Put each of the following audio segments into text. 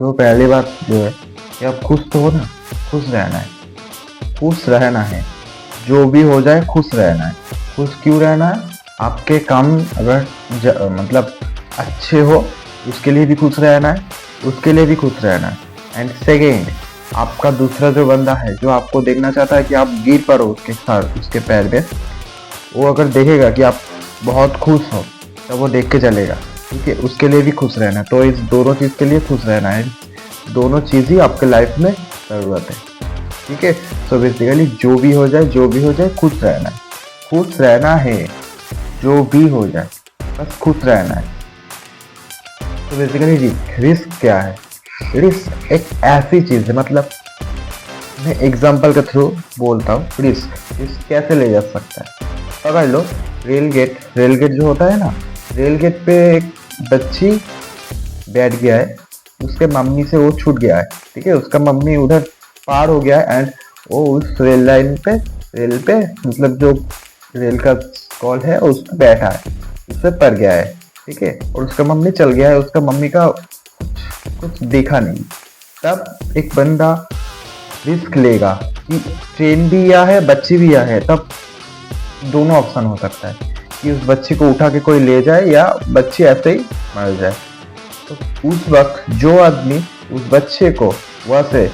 तो पहली बात जो है कि आप खुश तो हो ना, खुश रहना है, खुश रहना है, जो भी हो जाए खुश रहना है। खुश क्यों रहना है? आपके काम अगर मतलब अच्छे हो उसके लिए भी खुश रहना है, उसके लिए भी खुश रहना है। एंड सेकेंड, आपका दूसरा जो बंदा है जो आपको देखना चाहता है कि आप गिर पड़ो उसके साथ, उसके पैर पे, वो अगर देखेगा कि आप बहुत खुश हो तब वो देख के चलेगा। ठीक है, उसके लिए भी खुश रहना है। तो इस दोनों चीज़ के लिए खुश रहना है, दोनों चीज़ ही आपके लाइफ में ज़रूरत है। ठीक है, सो बेसिकली जो भी हो जाए, जो भी हो जाए खुश रहना है, खुश रहना है, जो भी हो जाए बस खुश रहना है। तो बेसिकली रिस्क क्या है? रिस्क एक ऐसी चीज़ है, मतलब मैं एग्जांपल के थ्रू बोलता हूँ। रिस्क कैसे ले जा सकता है? पकड़ लो रेल गेट जो होता है ना, रेल गेट पे एक बच्ची बैठ गया है, उसके मम्मी से वो छूट गया है। ठीक है, उसका मम्मी उधर पार हो गया है एंड वो उस रेल लाइन पे, रेल पे मतलब जो रेल का कॉल है उस पर बैठा है, उससे पर गया है। ठीक है, और उसका मम्मी चल गया है, उसका मम्मी का कुछ देखा नहीं। तब एक बंदा रिस्क लेगा कि ट्रेन भी या है, बच्ची भी या है, तब दोनों ऑप्शन हो सकता है कि उस बच्ची को उठा के कोई ले जाए या बच्ची ऐसे ही मर जाए। तो उस वक्त जो आदमी उस बच्चे को वहां से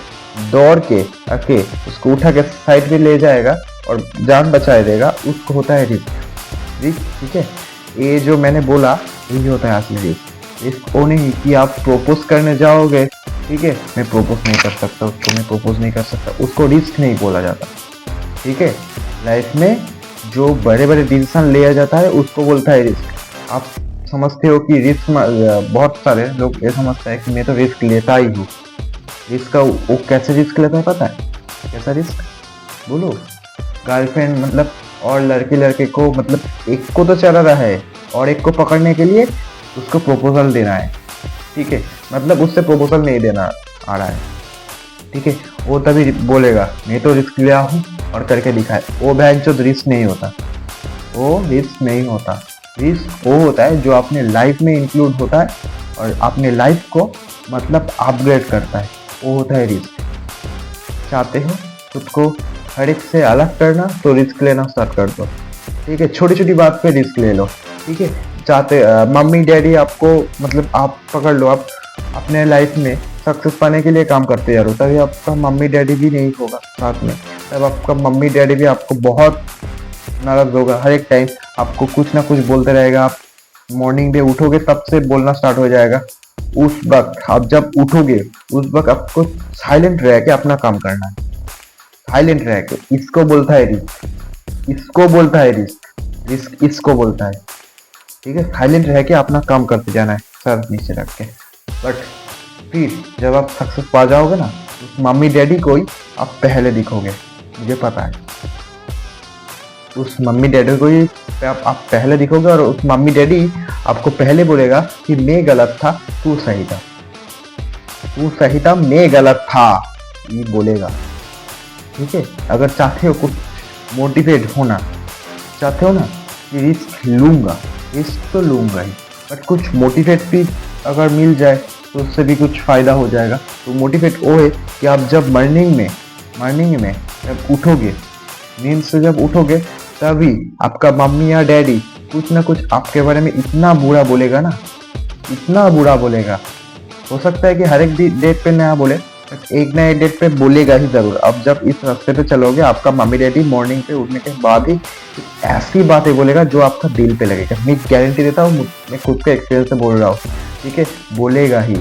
दौड़ के आके उसको उठा के साइड पे ले जाएगा और जान बचा देगा, उसको होता है रिस्क। रिस्क, ठीक है, ये जो मैंने बोला यही होता है असली रिस्क। रिस्क वो नहीं कि आप प्रपोज करने जाओगे, ठीक है, मैं प्रपोज नहीं कर सकता उसको, मैं प्रपोज नहीं कर सकता, उसको रिस्क नहीं बोला जाता। ठीक है, लाइफ में जो बड़े बड़े डिसीजन लिया जाता है उसको बोलता है रिस्क। आप समझते हो कि रिस्क, बहुत सारे लोग ये समझते हैं कि मैं तो रिस्क लेता ही हूँ। रिस्क का वो कैसे रिस्क लेता है पता है? कैसा रिस्क बोलो? गर्लफ्रेंड मतलब और लड़के लड़के को, मतलब एक को तो चला रहा है और एक को पकड़ने के लिए उसको प्रपोजल देना है। ठीक है, मतलब उससे प्रपोजल नहीं देना आ रहा है। ठीक है, वो तभी बोलेगा मैं तो रिस्क लिया हूँ और करके दिखाए। वो बहन जो रिस्क नहीं होता, वो रिस्क नहीं होता। रिस्क वो होता है जो अपने लाइफ में इंक्लूड होता है और अपने लाइफ को मतलब अपग्रेड करता है, वो होता है रिस्क। चाहते हो खुद को हर एक से अलग करना तो रिस्क लेना स्टार्ट कर दो। ठीक है, छोटी छोटी बात पे रिस्क ले लो। ठीक है, चाहते मम्मी डैडी आपको, मतलब आप पकड़ लो, आप अपने लाइफ में सक्सेस पाने के लिए काम करते जा रहे हो, तभी आपका मम्मी डैडी भी नहीं होगा साथ में, तब आपका मम्मी डैडी भी आपको बहुत नाराज होगा। हर एक टाइम आपको कुछ ना कुछ बोलते रहेगा। आप मॉर्निंग में उठोगे तब से बोलना स्टार्ट हो जाएगा। उस वक्त आप जब उठोगे उस वक्त आपको साइलेंट रह के अपना काम करना है, साइलेंट रह के। इसको बोलता है रिस्क, इसको बोलता है रिस्क, रिस्क इसको बोलता है। ठीक है, साइलेंट रह के अपना काम करते जाना है सर नीचे रख के। बट फिर जब आप सक्सेस पा जाओगे ना, उस मम्मी डैडी को ही आप पहले दिखोगे, मुझे पता है। उस मम्मी डैडी को ही आप पहले दिखोगे और उस मम्मी डैडी आपको पहले बोलेगा कि मैं गलत था, तू सही था, तू सही था, मैं गलत था, ये बोलेगा। ठीक है, अगर चाहते हो कुछ मोटिवेट होना, चाहते हो ना कि रिस्क लूंगा, रिस्क तो लूंगा ही, बट कुछ मोटिवेट भी अगर मिल जाए तो उससे भी कुछ फायदा हो जाएगा। तो मोटिवेट वो है कि आप जब मॉर्निंग में जब उठोगे, नींद से जब उठोगे, तभी आपका मम्मी या डैडी कुछ ना कुछ आपके बारे में इतना बुरा बोलेगा ना, इतना बुरा बोलेगा। हो सकता है कि हर एक डेट पे ना बोले, बट एक ना एक डेट पे बोलेगा ही जरूर। अब जब इस रास्ते पे चलोगे, आपका मम्मी डैडी मॉर्निंग पे उठने के बाद ही ऐसी बातें बोलेगा जो आपका दिल पे लगेगा। मैं गारंटी देता हूँ, मैं खुद के एक्सपीरियंस से बोल रहा हूँ। ठीक है, बोलेगा ही,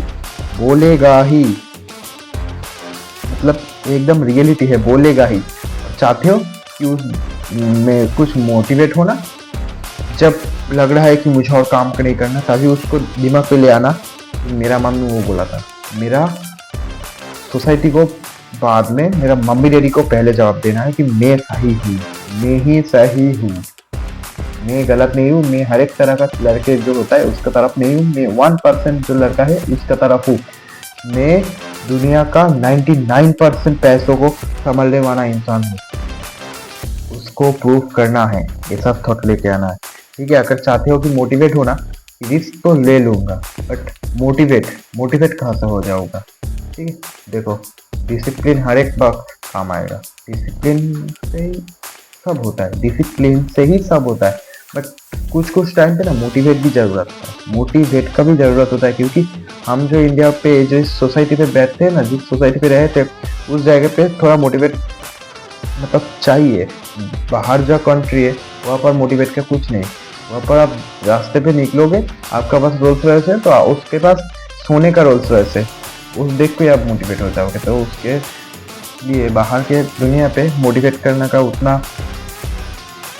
बोलेगा ही, मतलब एकदम रियलिटी है, बोलेगा ही। चाहते हो कि उस में कुछ मोटिवेट होना, जब लग रहा है कि मुझे और काम नहीं करना, तभी उसको दिमाग पे ले आना कि मेरा मम्मी वो बोला था। मेरा सोसाइटी को बाद में, मेरा मम्मी डैडी को पहले जवाब देना है कि मैं सही हूँ, मैं ही सही हूँ, मैं गलत नहीं हूँ। मैं हर एक तरह का लड़के जो होता है उसका तरफ नहीं हूँ, मैं 1% जो लड़का है उसका तरफ हूँ। मैं दुनिया का 99% पैसों को संभालने वाला इंसान हूँ, उसको प्रूव करना है, ये सब थॉट लेके आना है। ठीक है, अगर चाहते हो कि मोटिवेट होना, रिस्क तो ले लूंगा, बट मोटिवेट कहाँ से हो जाऊंगा? ठीक है, देखो डिसिप्लिन हर एक वक्त काम आएगा। डिसिप्लिन से ही सब होता है, डिसिप्लिन से ही सब होता है। बट कुछ कुछ टाइम पे ना मोटिवेट भी जरूरत होता है, मोटिवेट का भी जरूरत होता है, क्योंकि हम जो इंडिया पे जो इस सोसाइटी पे बैठते हैं ना, जिस सोसाइटी पे रहे थे, उस जगह पे थोड़ा मोटिवेट मतलब चाहिए। बाहर जो कंट्री है वहाँ पर मोटिवेट का कुछ नहीं। वहाँ पर आप रास्ते पे निकलोगे, आपका पास रोल्स रॉयस है तो उसके पास सोने का रोल्स रॉयस है, उस देख के आप मोटिवेट हो जाओगे। तो उसके लिए बाहर के दुनिया पे मोटिवेट करने का उतना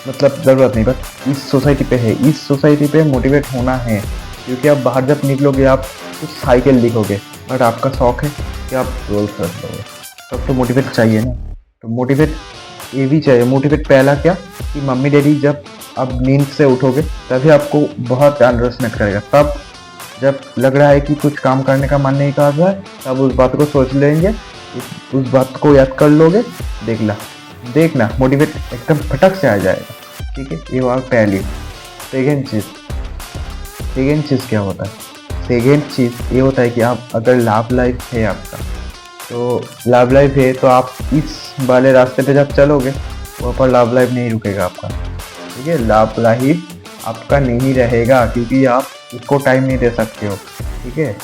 मतलब ज़रूरत नहीं। बस इस सोसाइटी पे है, इस सोसाइटी पे मोटिवेट होना है, क्योंकि आप बाहर जब निकलोगे आप कुछ साइकिल दिखोगे, बट आपका शौक है कि आप रोल्स रॉयस लोगे, तब तो मोटिवेट चाहिए ना। तो मोटिवेट ये भी चाहिए। मोटिवेट पहला क्या कि मम्मी डैडी जब आप नींद से उठोगे तभी आपको बहुत अंडरस्टैंड करेगा। तब जब लग रहा है कि कुछ काम करने का मन नहीं कर रहा है, तब उस बात को सोच लेंगे, उस बात को याद कर लोगे, देखना मोटिवेट एकदम फटक से आ जाएगा। ठीक है, ये बात पहली। सेकेंड चीज़ क्या होता है? सेकेंड चीज़ ये होता है कि आप अगर लव लाइफ है आपका, तो लव लाइफ है तो आप इस वाले रास्ते पे जब चलोगे वहाँ पर लव लाइफ नहीं रुकेगा आपका। ठीक है, लव लाइफ आपका नहीं रहेगा, क्योंकि आप उसको टाइम नहीं दे सकते हो। ठीक है,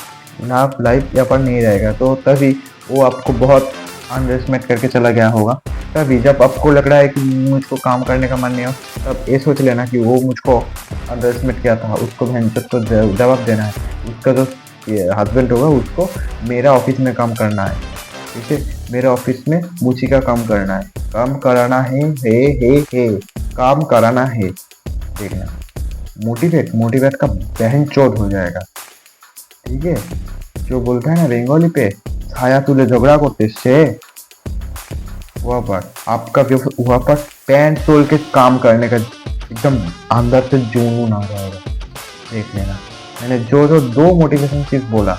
लव लाइफ यहाँ पर नहीं रहेगा, तो तभी वो आपको बहुत अंडरएस्टिमेट करके चला गया होगा। तभी जब आपको लग रहा है कि मुझको काम करने का मन नहीं हो, तब ये सोच लेना कि वो मुझको अंडरएस्टिमेट किया था, उसको भैंचोद को जवाब देना है। उसका जो हस्बैंड होगा उसको मेरा ऑफिस में काम करना है। ठीक है, मेरे ऑफिस में मुझी का काम करना है, काम कराना है, काम कराना है। देखना मोटिवेट का बहन चोद हो जाएगा। ठीक है, जो बोलता है ना बेंगोली पे, छाया तुले झगड़ा करते से, वहाँ पर आपका वहाँ पर पैंट तोल के काम करने का एकदम अंदर से जुनून आ जाएगा। देख लेना, मैंने जो जो दो मोटिवेशन चीज बोला,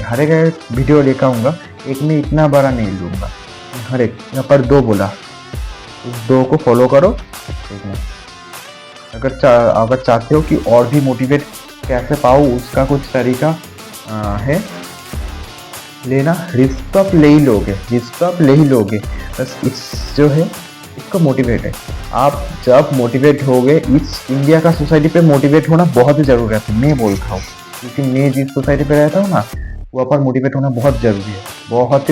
हर एक वीडियो लेकर आऊँगा, एक में इतना बड़ा नहीं लूँगा, हर एक यहाँ पर दो बोला, उस दो को फॉलो करो। देखना, अगर चाहते हो कि और भी मोटिवेट कैसे पाओ, उसका कुछ तरीका है लेना। रिस्क तो आप ले ही लोगे, बस इस जो है इसको मोटिवेट है। आप जब मोटिवेट होगे, इस इंडिया का सोसाइटी पे मोटिवेट होना बहुत ही ज़रूरी है, मैं बोलता हूँ, क्योंकि मैं जिस सोसाइटी पे रहता हूँ ना, वहाँ पर मोटिवेट होना बहुत ज़रूरी है, बहुत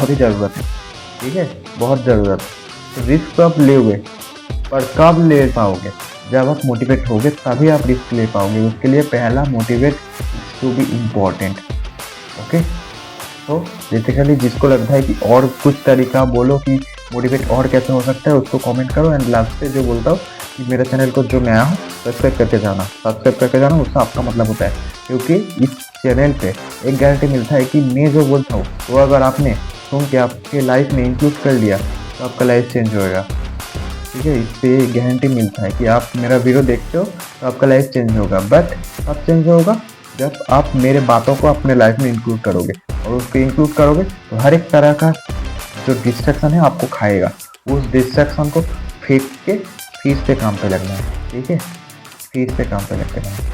ही ज़रूरत है। ठीक है, बहुत ज़रूरत है। तो रिस्क तो आप लोगे, पर कब ले पाओगे? जब आप मोटिवेट होगे तभी आप रिस्क ले पाओगे। उसके लिए पहला motivate to be important. Okay, तो बेसिकली जिसको लगता है कि और कुछ तरीका बोलो कि मोटिवेट और कैसे हो सकता है, उसको कमेंट करो। एंड लास्ट पे जो बोलता हूँ कि मेरे चैनल को जो नया हो सब्सक्राइब करके जाना, उससे आपका मतलब होता है, क्योंकि इस चैनल पे एक गारंटी मिलता है कि मैं जो बोलता हूँ वो अगर आपने सुन के आपके लाइफ में इंक्लूड कर लिया तो आपका लाइफ चेंज होएगा। ठीक है, इससे गारंटी मिलता है कि आप मेरा वीडियो देखते हो तो आपका लाइफ चेंज होगा। बट कब चेंज होगा? जब आप मेरे बातों को अपने लाइफ में इंक्लूड करोगे, और उसको इंक्लूड करोगे तो हर एक तरह का जो डिस्ट्रैक्शन है आपको खाएगा, उस डिस्ट्रैक्शन को फेंक के फीस पे काम पे लगना है। ठीक है, फीस पे काम पे लगना है।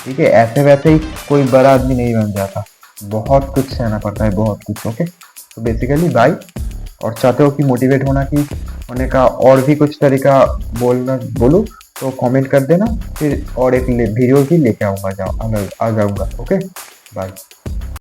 ठीक है, ऐसे वैसे ही कोई बड़ा आदमी नहीं बन जाता, बहुत कुछ सहना पड़ता है, बहुत कुछ। ओके, तो बेसिकली बाय। और चाहते हो कि मोटिवेट होने का और भी कुछ तरीका बोलूँ तो कमेंट कर देना, फिर और एक वीडियो भी लेके आ जाऊँगा। Okay, bye.